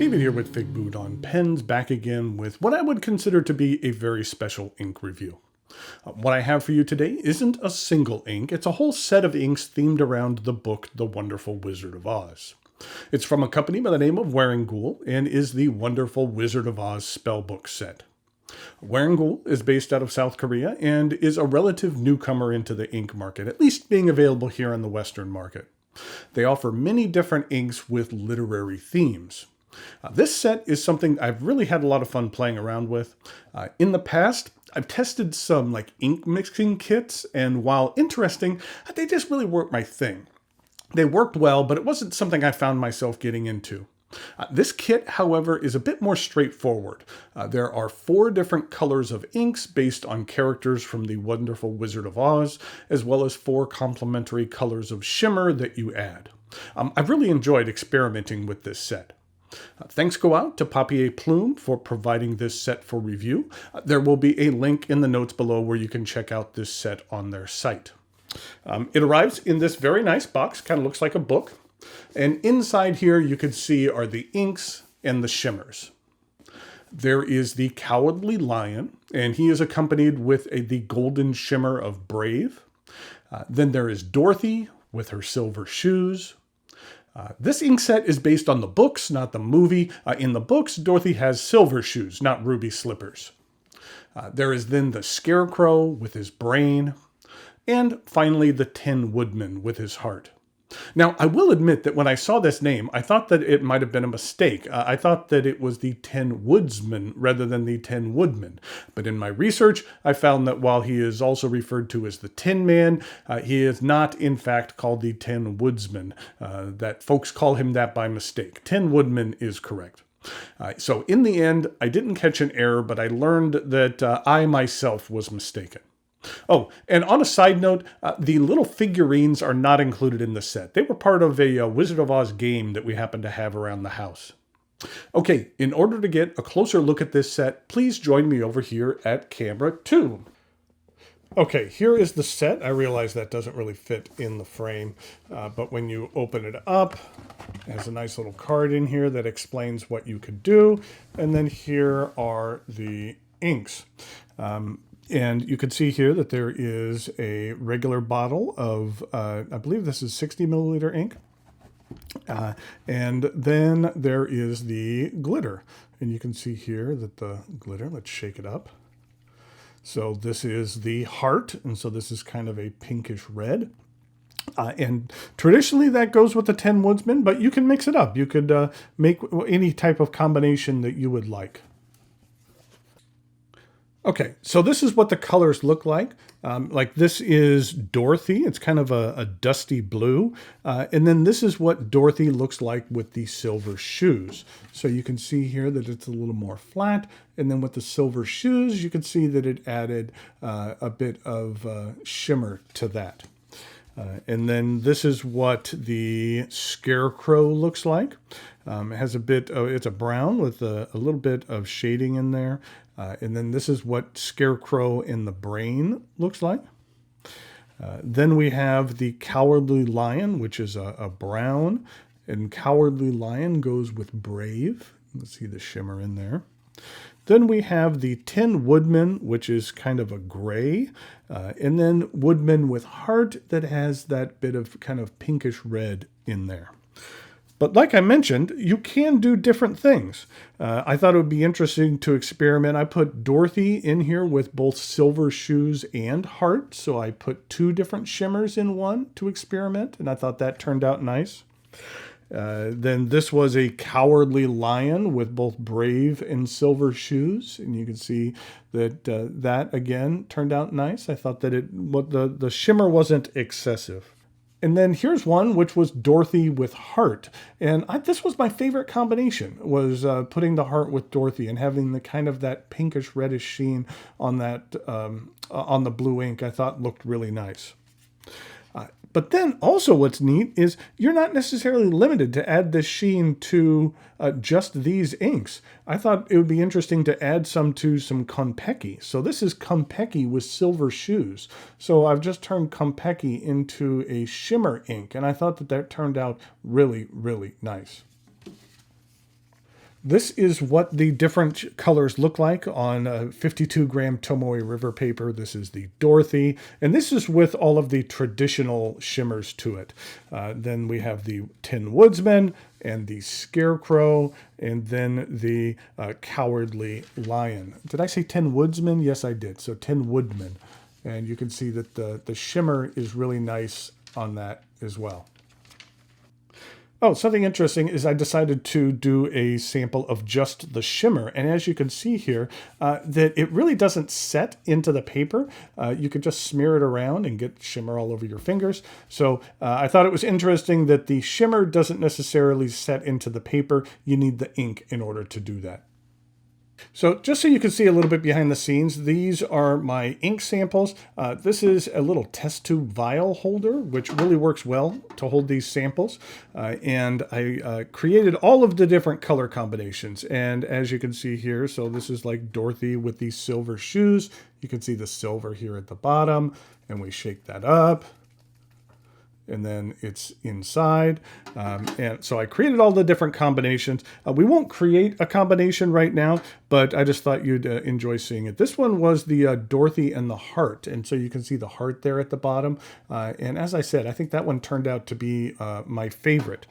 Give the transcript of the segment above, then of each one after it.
David here with Figboot on Pens, back again with what I would consider to be a very special ink review. What I have for you today isn't a single ink, it's a whole set of inks themed around the book The Wonderful Wizard of Oz. It's from a company by the name of Wearingeul and is the Wonderful Wizard of Oz spellbook set. Wearingeul is based out of South Korea and is a relative newcomer into the ink market, at least being available here on the Western market. They offer many different inks with literary themes. This set is something I've really had a lot of fun playing around with. In the past, I've tested some ink mixing kits, and while interesting, they just really weren't my thing. They worked well, but it wasn't something I found myself getting into. This kit, however, is a bit more straightforward. There are 4 different colors of inks based on characters from the Wonderful Wizard of Oz, as well as 4 complementary colors of shimmer that you add. I've really enjoyed experimenting with this set. Thanks go out to Papier Plume for providing this set for review. There will be a link in the notes below where you can check out this set on their site. It arrives in this very nice box, kind of looks like a book. And inside here you can see are the inks and the shimmers. There is the Cowardly Lion, and he is accompanied with the golden shimmer of Brave. Then there is Dorothy with her silver shoes. This ink set is based on the books, not the movie. In the books, Dorothy has silver shoes, not ruby slippers. There is then the Scarecrow with his brain. And finally, the Tin Woodman with his heart. Now, I will admit that when I saw this name, I thought that it might have been a mistake. I thought that it was the Tin Woodsman rather than the Tin Woodman. But in my research, I found that while he is also referred to as the Tin Man, he is not, in fact, called the Tin Woodsman. That folks call him that by mistake. Tin Woodman is correct. So in the end, I didn't catch an error, but I learned that I myself was mistaken. Oh, and on a side note, the little figurines are not included in the set. They were part of a Wizard of Oz game that we happen to have around the house. Okay, in order to get a closer look at this set, please join me over here at camera 2. Okay, here is the set. I realize that doesn't really fit in the frame, but when you open it up, it has a nice little card in here that explains what you could do. And then here are the inks. And you can see here that there is a regular bottle of, I believe this is 60 milliliter ink. And then there is the glitter. And you can see here that the glitter, let's shake it up. So this is the heart, and so this is kind of a pinkish red. And traditionally that goes with the Tin Woodsman, but you can mix it up. You could make any type of combination that you would like. Okay, so this is what the colors look like. This is Dorothy. It's kind of a dusty blue. And then this is what Dorothy looks like with the silver shoes. So you can see here that it's a little more flat. And then with the silver shoes, you can see that it added a bit of shimmer to that. And then this is what the Scarecrow looks like. It has a bit of, it's a brown with a little bit of shading in there. And then this is what Scarecrow in the brain looks like. Then we have the Cowardly Lion, which is a brown. And Cowardly Lion goes with Brave. Let's see the shimmer in there. Then we have the Tin Woodman, which is kind of a gray. And then Woodman with heart that has that bit of kind of pinkish red in there. But like I mentioned, you can do different things. I thought it would be interesting to experiment. I put Dorothy in here with both silver shoes and heart. So I put 2 different shimmers in one to experiment. And I thought that turned out nice. Then this was a Cowardly Lion with both Brave and silver shoes. And you can see that that, again, turned out nice. I thought that the shimmer wasn't excessive. And then here's one, which was Dorothy with heart. And this was my favorite combination, was putting the heart with Dorothy and having the kind of that pinkish reddish sheen on that on the blue ink. I thought looked really nice. But then also what's neat is you're not necessarily limited to add this sheen to just these inks. I thought it would be interesting to add some to some Konpeki. So this is Konpeki with silver shoes. So I've just turned Konpeki into a shimmer ink, and I thought that turned out really, really nice. This is what the different colors look like on a 52-gram Tomoe River paper. This is the Dorothy, and this is with all of the traditional shimmers to it. Then we have the Tin Woodsman and the Scarecrow, and then the Cowardly Lion. Did I say Tin Woodsman? Yes, I did. So Tin Woodman. And you can see that the shimmer is really nice on that as well. Oh, something interesting is I decided to do a sample of just the shimmer. And as you can see here, that it really doesn't set into the paper. You can just smear it around and get shimmer all over your fingers. So I thought it was interesting that the shimmer doesn't necessarily set into the paper. You need the ink in order to do that. So just so you can see a little bit behind the scenes, these are my ink samples. This is a little test tube vial holder, which really works well to hold these samples. And I created all of the different color combinations. And as you can see here, so this is like Dorothy with these silver shoes. You can see the silver here at the bottom, and we shake that up. And then it's inside. And so I created all the different combinations. We won't create a combination right now, but I just thought you'd enjoy seeing it. This one was the Dorothy and the heart. And so you can see the heart there at the bottom. And as I said, I think that one turned out to be my favorite.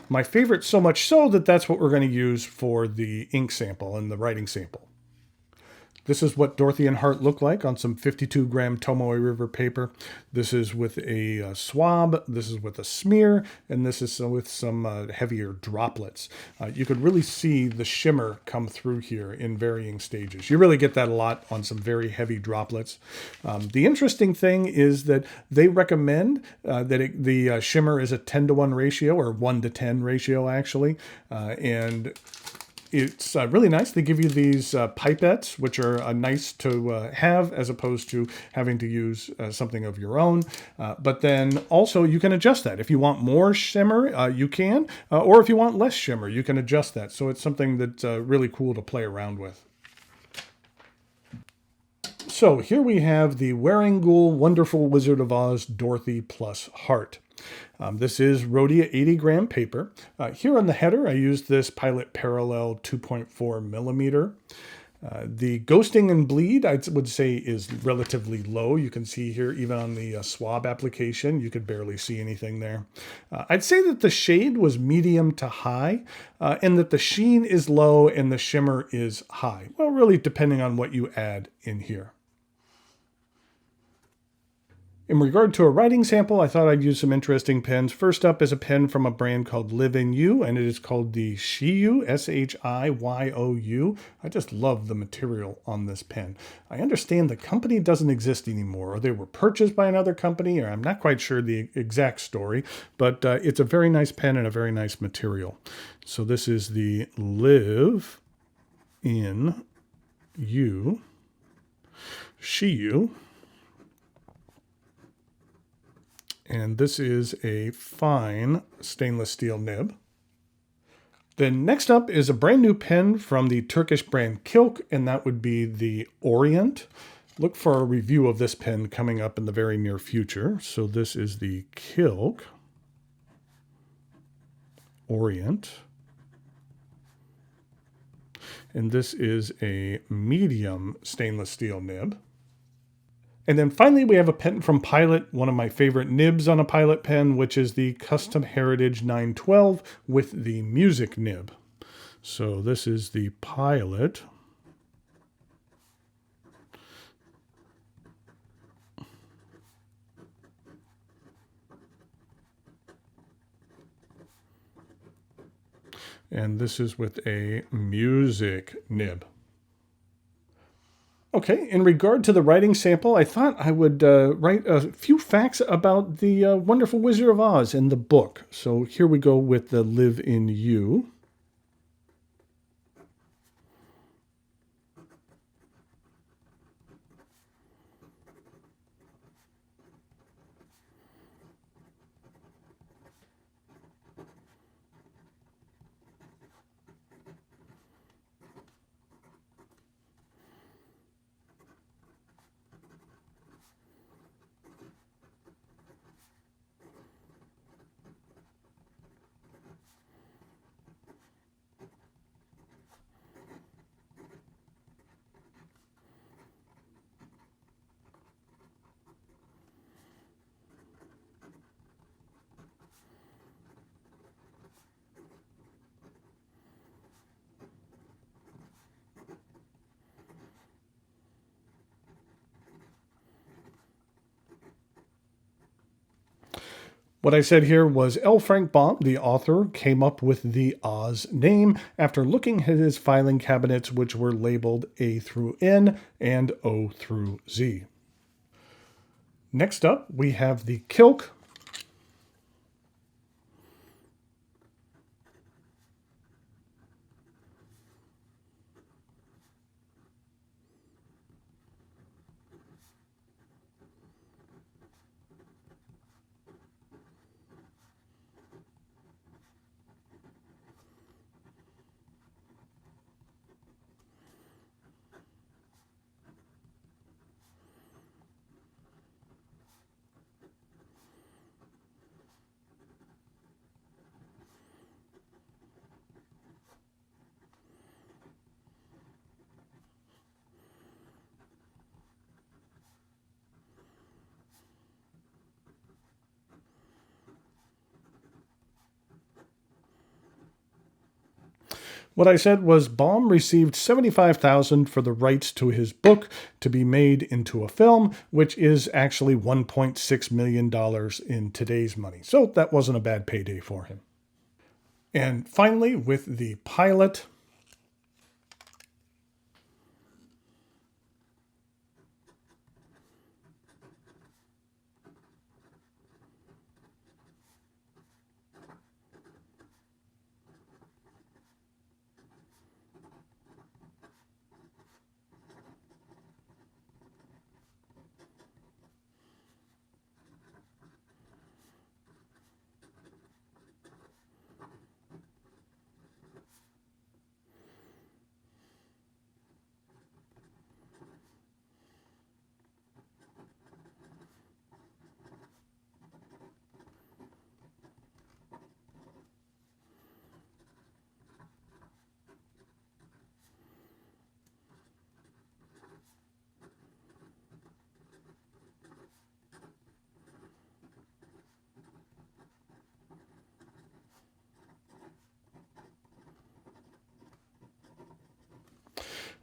My favorite so much so that that's what we're going to use for the ink sample and the writing sample. This is what Dorothy and Heart look like on some 52-gram Tomoe River paper. This is with a swab, this is with a smear, and this is with some heavier droplets. You could really see the shimmer come through here in varying stages. You really get that a lot on some very heavy droplets. The interesting thing is that they recommend that the shimmer is a 10-to-1 ratio, or 1-to-10 ratio actually, and it's really nice. They give you these pipettes, which are nice to have as opposed to having to use something of your own. But then also you can adjust that. If you want more shimmer, you can. Or if you want less shimmer, you can adjust that. So it's something that's really cool to play around with. So here we have the Wearingeul Wonderful Wizard of Oz Dorothy plus Heart. This is Rhodia 80-gram paper. Here on the header, I used this Pilot Parallel 2.4 millimeter. The ghosting and bleed, I would say, is relatively low. You can see here, even on the swab application, you could barely see anything there. I'd say that the shade was medium to high, and that the sheen is low and the shimmer is high. Well, really depending on what you add in here. In regard to a writing sample, I thought I'd use some interesting pens. First up is a pen from a brand called Wearingeul, and it is called the Shiyu, S-H-I-Y-O-U. I just love the material on this pen. I understand the company doesn't exist anymore, or they were purchased by another company, or I'm not quite sure the exact story, but it's a very nice pen and a very nice material. So this is the Live in You Shiyu. And this is a fine stainless steel nib. Then next up is a brand new pen from the Turkish brand Kilk, and that would be the Orient. Look for a review of this pen coming up in the very near future. So this is the Kilk Orient. And this is a medium stainless steel nib. And then finally, we have a pen from Pilot, one of my favorite nibs on a Pilot pen, which is the Custom Heritage 912 with the music nib. So this is the Pilot. And this is with a music nib. Okay, in regard to the writing sample, I thought I would write a few facts about the Wonderful Wizard of Oz in the book. So here we go with the Live in You. What I said here was L. Frank Baum, the author, came up with the Oz name after looking at his filing cabinets, which were labeled A through N and O through Z. Next up, we have the Kilk. What I said was Baum received $75,000 for the rights to his book to be made into a film, which is actually $1.6 million in today's money. So that wasn't a bad payday for him. And finally, with the pilot,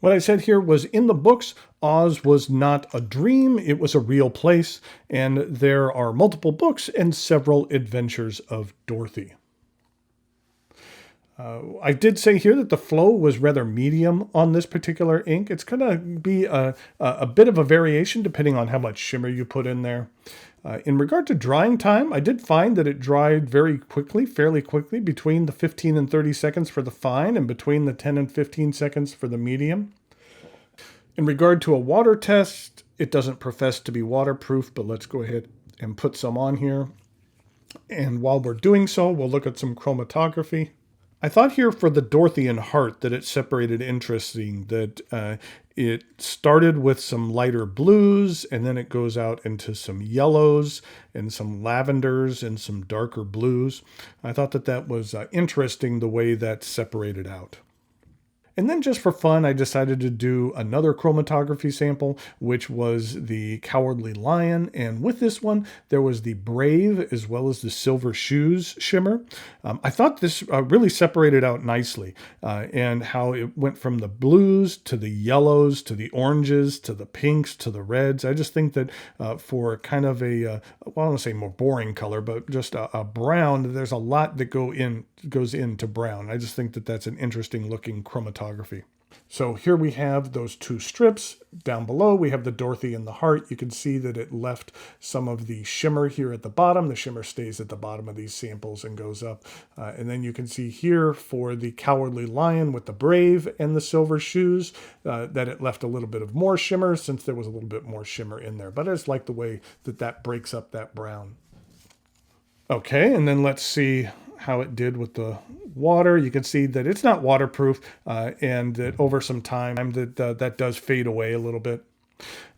what I said here was in the books, Oz was not a dream, it was a real place, and there are multiple books and several adventures of Dorothy. I did say here that the flow was rather medium on this particular ink. It's going to be a bit of a variation depending on how much shimmer you put in there. In regard to drying time, I did find that it dried very quickly, fairly quickly, between the 15 and 30 seconds for the fine and between the 10 and 15 seconds for the medium. In regard to a water test, it doesn't profess to be waterproof, but let's go ahead and put some on here. And while we're doing so, we'll look at some chromatography. I thought here for the Dorothy and Heart that it separated interesting, that it started with some lighter blues, and then it goes out into some yellows and some lavenders and some darker blues. I thought that that was interesting the way that separated out. And then just for fun, I decided to do another chromatography sample, which was the Cowardly Lion. And with this one, there was the Brave as well as the Silver Shoes shimmer. I thought this really separated out nicely, and how it went from the blues to the yellows to the oranges to the pinks to the reds. I just think that for kind of a, well, I don't want to say more boring color, but just a brown, there's a lot that goes into brown. I just think that that's an interesting looking chromatography. So here we have those two strips. Down below we have the Dorothy and the Heart. You can see that it left some of the shimmer here at the bottom. The shimmer stays at the bottom of these samples and goes up. And then you can see here for the Cowardly Lion with the Brave and the Silver Shoes that it left a little bit of more shimmer, since there was a little bit more shimmer in there. But I just like the way that that breaks up that brown. Okay, and then let's see how it did with the water. You can see that it's not waterproof, and that over some time that does fade away a little bit.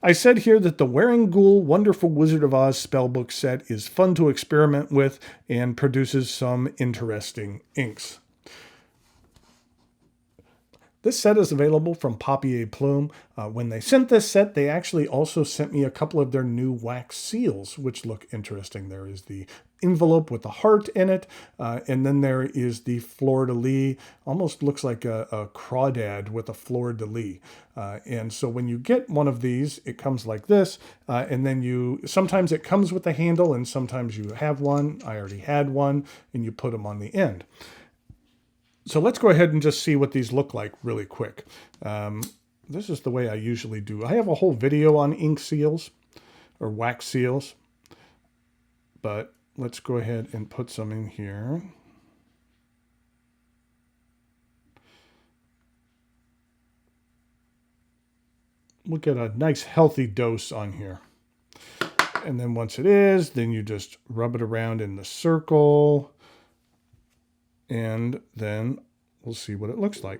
I said here that the Wearingeul Wonderful Wizard of Oz spellbook set is fun to experiment with and produces some interesting inks. This set is available from Papier Plume. When they sent this set, they actually also sent me a couple of their new wax seals, which look interesting. There is the envelope with the heart in it, and then there is the fleur-de-lis. Almost looks like a crawdad with a fleur-de-lis. And so when you get one of these, it comes like this, and then sometimes it comes with a handle, and sometimes you have one. I already had one, and you put them on the end. So let's go ahead and just see what these look like really quick. This is the way I usually do. I have a whole video on ink seals or wax seals, but let's go ahead and put some in here. We'll get a nice healthy dose on here. And then once it is, then you just rub it around in the circle. And then we'll see what it looks like.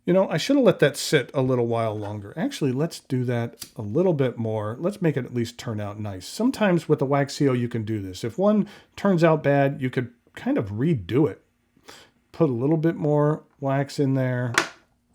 You know, I should have let that sit a little while longer. Actually, let's do that a little bit more. Let's make it at least turn out nice. Sometimes with the wax seal, you can do this. If one turns out bad, you could kind of redo it. Put a little bit more wax in there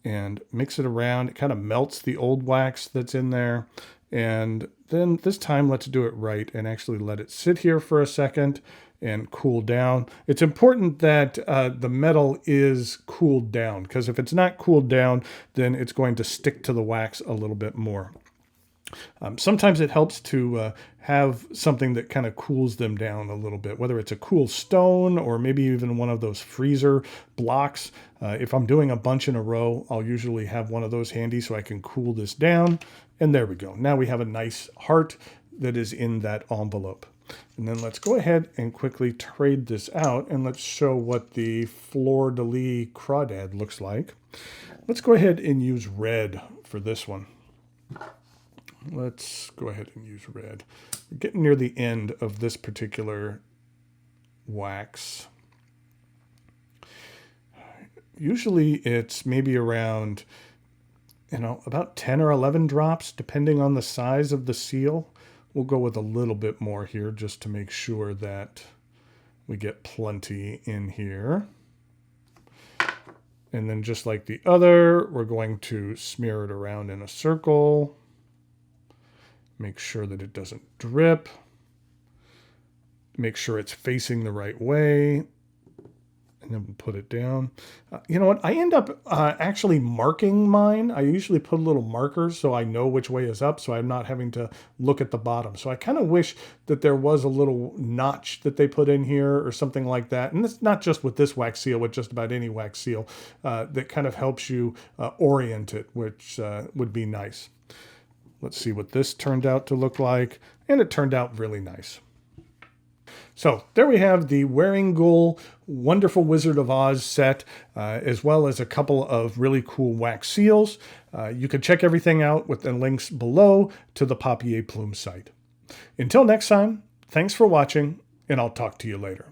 and mix it around. It kind of melts the old wax that's in there. And then this time, let's do it right and actually let it sit here for a second and cool down. It's important that the metal is cooled down, because if it's not cooled down, then it's going to stick to the wax a little bit more. Sometimes it helps to have something that kind of cools them down a little bit, whether it's a cool stone or maybe even one of those freezer blocks. If I'm doing a bunch in a row, I'll usually have one of those handy so I can cool this down. And there we go. Now we have a nice heart that is in that envelope. And then let's go ahead and quickly trade this out, and let's show what the fleur-de-lis crawdad looks like. Let's go ahead and use red for this one. Let's go ahead and use red. We're getting near the end of this particular wax. Usually it's maybe around, about 10 or 11 drops, depending on the size of the seal. We'll go with a little bit more here just to make sure that we get plenty in here. And then just like the other, we're going to smear it around in a circle. Make sure that it doesn't drip. Make sure it's facing the right way. And then we'll put it down. You know what? I end up actually marking mine. I usually put little markers so I know which way is up, so I'm not having to look at the bottom. So I kind of wish that there was a little notch that they put in here or something like that. And it's not just with this wax seal, with just about any wax seal, that kind of helps you orient it, which would be nice. Let's see what this turned out to look like. And it turned out really nice. So there we have the Wearingeul Wonderful Wizard of Oz set, as well as a couple of really cool wax seals. You can check everything out with the links below to the Papier Plume site. Until next time, thanks for watching, and I'll talk to you later.